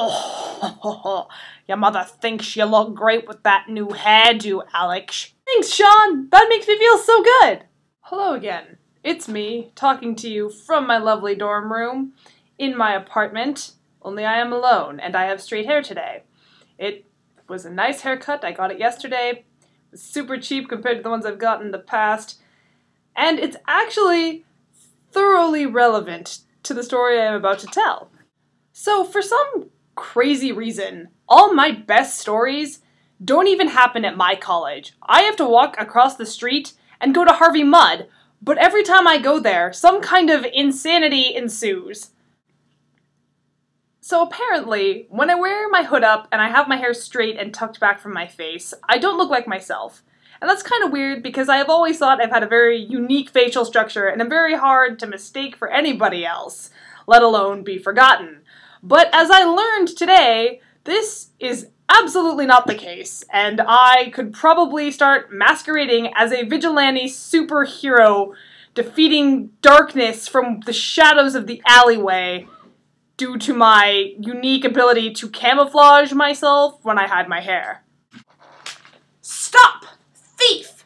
Oh, your mother thinks you look great with that new hairdo, Alex. Thanks, Sean. That makes me feel so good. Hello again. It's me, talking to you from my lovely dorm room, in my apartment, only I am alone, and I have straight hair today. It was a nice haircut. I got it yesterday. It was super cheap compared to the ones I've gotten in the past, and it's actually thoroughly relevant to the story I am about to tell. So, for some crazy reason, all my best stories don't even happen at my college. I have to walk across the street and go to Harvey Mudd, but every time I go there, some kind of insanity ensues. So apparently, when I wear my hood up and I have my hair straight and tucked back from my face, I don't look like myself. And that's kind of weird because I have always thought I've had a very unique facial structure and I'm very hard to mistake for anybody else, let alone be forgotten. But as I learned today, this is absolutely not the case, and I could probably start masquerading as a vigilante superhero defeating darkness from the shadows of the alleyway due to my unique ability to camouflage myself when I hide my hair. Stop! Thief!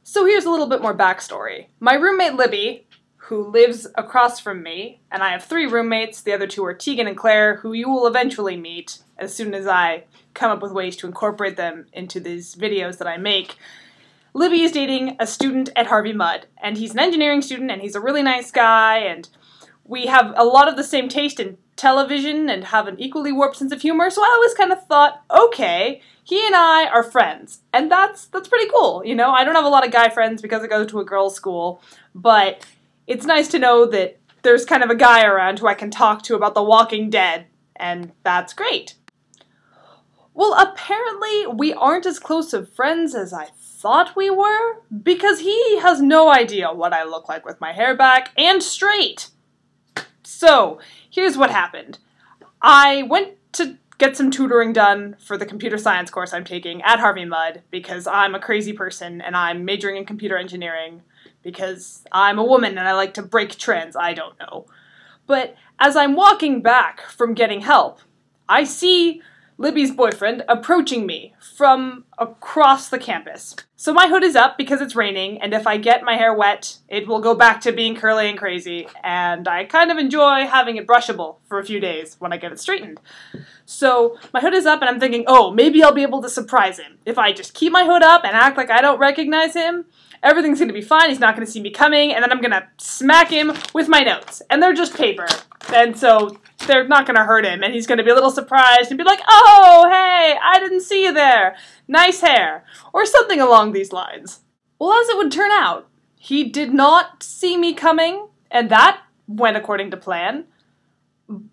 So here's a little bit more backstory. My roommate Libby, who lives across from me, and I have 3 roommates. The other 2 are Tegan and Claire, who you will eventually meet as soon as I come up with ways to incorporate them into these videos that I make. Libby is dating a student at Harvey Mudd, and he's an engineering student, and he's a really nice guy, and we have a lot of the same taste in television and have an equally warped sense of humor, so I always kind of thought, okay, he and I are friends, and that's pretty cool, you know? I don't have a lot of guy friends because I go to a girls' school, but it's nice to know that there's kind of a guy around who I can talk to about The Walking Dead, and that's great. Well, apparently we aren't as close of friends as I thought we were, because he has no idea what I look like with my hair back and straight. So, here's what happened. I went to get some tutoring done for the computer science course I'm taking at Harvey Mudd, because I'm a crazy person and I'm majoring in computer engineering, because I'm a woman and I like to break trends, I don't know. But as I'm walking back from getting help, I see Libby's boyfriend approaching me from across the campus. So my hood is up because it's raining, and if I get my hair wet, it will go back to being curly and crazy, and I kind of enjoy having it brushable for a few days when I get it straightened. So my hood is up and I'm thinking, oh, maybe I'll be able to surprise him. If I just keep my hood up and act like I don't recognize him, everything's going to be fine, he's not going to see me coming, and then I'm going to smack him with my notes. And they're just paper, and so they're not going to hurt him, and he's going to be a little surprised and be like, oh, hey, I didn't see you there. Nice hair. Or something along these lines. Well, as it would turn out, he did not see me coming, and that went according to plan.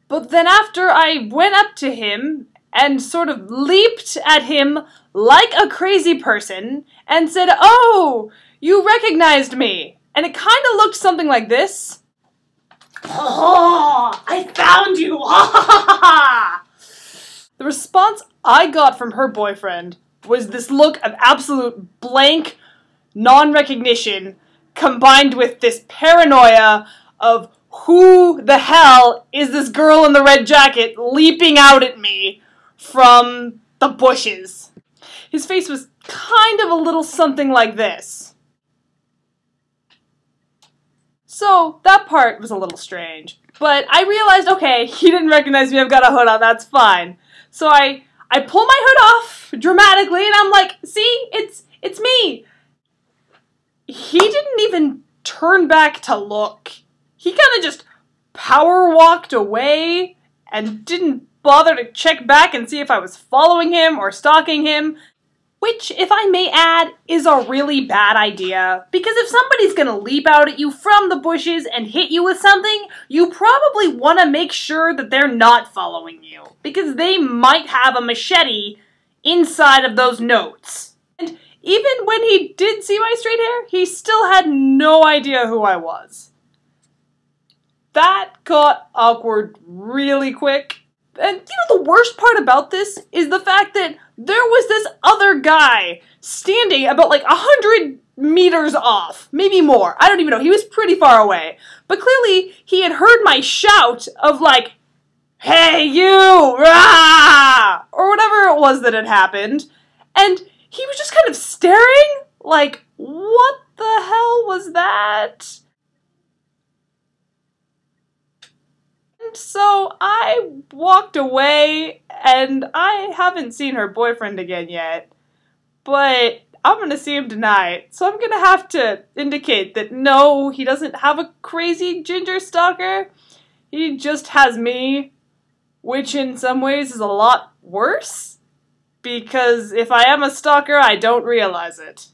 But then after I went up to him and sort of leaped at him like a crazy person and said, oh, you recognized me. And it kind of looked something like this. Oh, I found you! The response I got from her boyfriend was this look of absolute blank non-recognition combined with this paranoia of who the hell is this girl in the red jacket leaping out at me from the bushes. His face was kind of a little something like this. So, that part was a little strange. But I realized, okay, he didn't recognize me, I've got a hood on, that's fine. So I pull my hood off dramatically, and I'm like, see, it's me. He didn't even turn back to look. He kind of just power walked away and didn't bother to check back and see if I was following him or stalking him. Which, if I may add, is a really bad idea, because if somebody's gonna leap out at you from the bushes and hit you with something, you probably want to make sure that they're not following you, because they might have a machete inside of those notes. And even when he did see my straight hair, he still had no idea who I was. That got awkward really quick. And you know, the worst part about this is the fact that there was this other guy standing about like 100 meters off, maybe more. I don't even know. He was pretty far away. But clearly he had heard my shout of like, "Hey, you!" Rah! Or whatever it was that had happened. And he was just kind of staring, like, what the hell was that? And so I walked away, and I haven't seen her boyfriend again yet. But I'm gonna see him tonight, so I'm gonna have to indicate that no, he doesn't have a crazy ginger stalker. He just has me, which in some ways is a lot worse, because if I am a stalker, I don't realize it.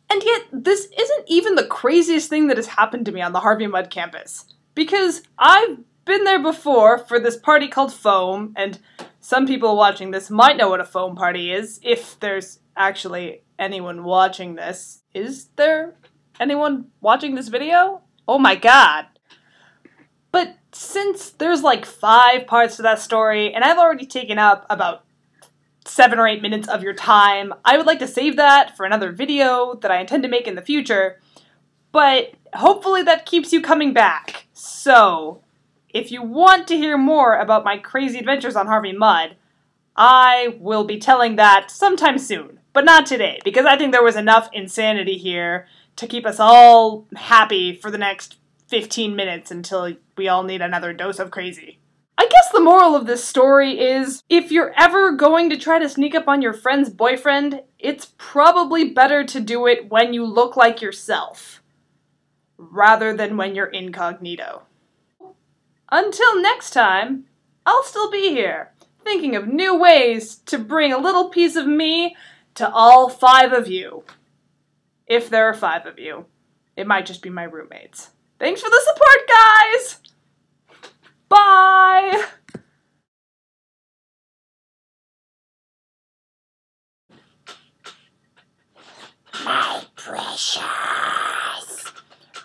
And yet, this isn't even the craziest thing that has happened to me on the Harvey Mudd campus. Because I've been there before for this party called Foam, and some people watching this might know what a foam party is, if there's actually anyone watching this. Is there anyone watching this video? Oh my god. But since there's like 5 parts to that story, and I've already taken up about 7 or 8 minutes of your time, I would like to save that for another video that I intend to make in the future, but hopefully that keeps you coming back. So, if you want to hear more about my crazy adventures on Harvey Mudd, I will be telling that sometime soon, but not today, because I think there was enough insanity here to keep us all happy for the next 15 minutes until we all need another dose of crazy. I guess the moral of this story is, if you're ever going to try to sneak up on your friend's boyfriend, it's probably better to do it when you look like yourself, rather than when you're incognito. Until next time, I'll still be here, thinking of new ways to bring a little piece of me to all 5 of you. If there are 5 of you. It might just be my roommates. Thanks for the support, guys! Bye! My precious,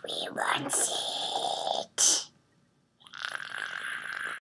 we won't see